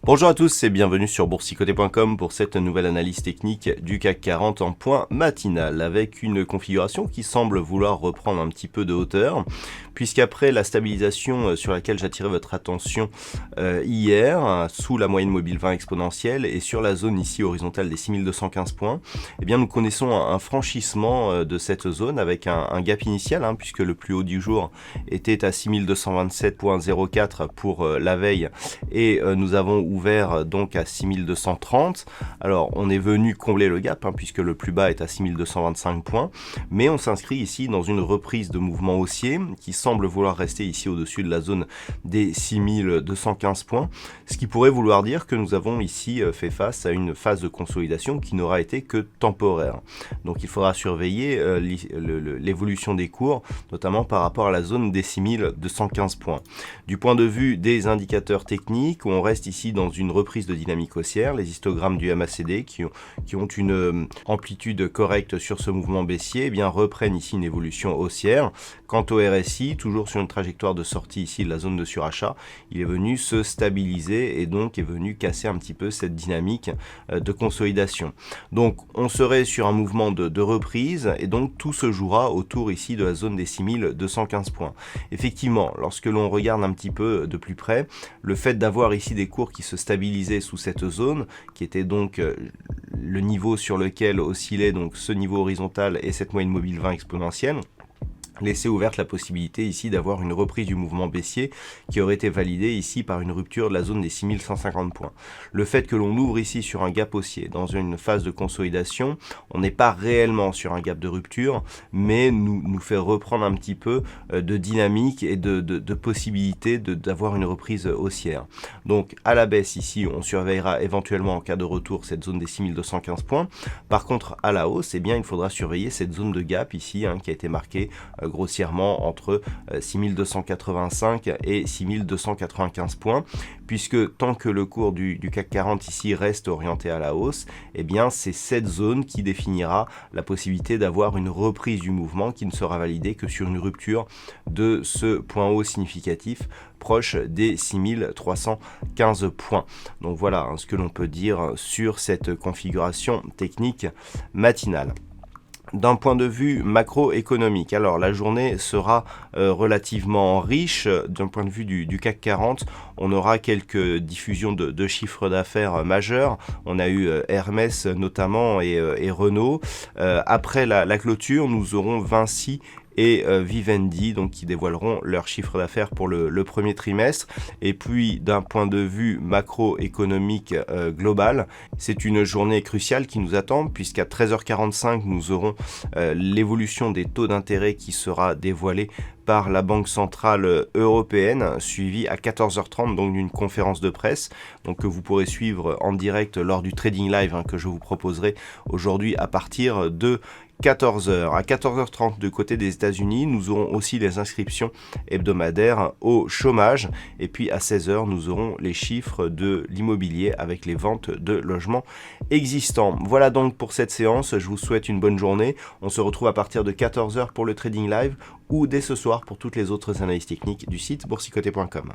Bonjour à tous et bienvenue sur boursicoté.com pour cette nouvelle analyse technique du CAC 40 en point matinal avec une configuration qui semble vouloir reprendre un petit peu de hauteur puisqu'après la stabilisation sur laquelle j'attirais votre attention hier sous la moyenne mobile 20 exponentielle et sur la zone ici horizontale des 6215 points, eh bien nous connaissons un franchissement de cette zone avec un gap initial puisque le plus haut du jour était à 6227.04 pour la veille et nous avons ouvert donc à 6230. Alors on est venu combler le gap puisque le plus bas est à 6225 points, mais on s'inscrit ici dans une reprise de mouvement haussier qui semble vouloir rester ici au-dessus de la zone des 6215 points, ce qui pourrait vouloir dire que nous avons ici fait face à une phase de consolidation qui n'aura été que temporaire. Donc il faudra surveiller l'évolution des cours, notamment par rapport à la zone des 6215 points. Du point de vue des indicateurs techniques, on reste ici dans une reprise de dynamique haussière, les histogrammes du MACD qui ont une amplitude correcte sur ce mouvement baissier, eh bien reprennent ici une évolution haussière. Quant au RSI, toujours sur une trajectoire de sortie ici de la zone de surachat, il est venu se stabiliser et donc est venu casser un petit peu cette dynamique de consolidation. Donc on serait sur un mouvement de reprise et donc tout se jouera autour ici de la zone des 6215 points. Effectivement, lorsque l'on regarde un petit peu de plus près, le fait d'avoir ici des cours qui se stabilisaient sous cette zone, qui était donc le niveau sur lequel oscillait donc ce niveau horizontal et cette moyenne mobile 20 exponentielle, laisser ouverte la possibilité ici d'avoir une reprise du mouvement baissier qui aurait été validée ici par une rupture de la zone des 6150 points. Le fait que l'on ouvre ici sur un gap haussier dans une phase de consolidation, on n'est pas réellement sur un gap de rupture, mais nous fait reprendre un petit peu de dynamique et de possibilité d'avoir une reprise haussière. Donc à la baisse ici, on surveillera éventuellement en cas de retour cette zone des 6215 points. Par contre à la hausse, eh bien, il faudra surveiller cette zone de gap ici qui a été marquée grossièrement entre 6285 et 6295 points, puisque tant que le cours du CAC 40 ici reste orienté à la hausse, eh bien c'est cette zone qui définira la possibilité d'avoir une reprise du mouvement qui ne sera validée que sur une rupture de ce point haut significatif proche des 6315 points. Donc voilà ce que l'on peut dire sur cette configuration technique matinale. D'un point de vue macroéconomique, alors la journée sera relativement riche. D'un point de vue du CAC 40, on aura quelques diffusions de chiffres d'affaires majeurs. On a eu Hermès notamment et Renault. Après la clôture, nous aurons Vinci et Vivendi, donc qui dévoileront leur chiffre d'affaires pour le premier trimestre. Et puis d'un point de vue macroéconomique global, c'est une journée cruciale qui nous attend, puisqu'à 13h45 nous aurons l'évolution des taux d'intérêt qui sera dévoilée par la Banque Centrale Européenne, suivie à 14h30 donc d'une conférence de presse donc que vous pourrez suivre en direct lors du trading live que je vous proposerai aujourd'hui à partir de 14h. À 14h30 du côté des États-Unis, nous aurons aussi les inscriptions hebdomadaires au chômage et puis à 16h, nous aurons les chiffres de l'immobilier avec les ventes de logements existants. Voilà donc pour cette séance, je vous souhaite une bonne journée. On se retrouve à partir de 14h pour le trading live ou dès ce soir pour toutes les autres analyses techniques du site boursicoté.com.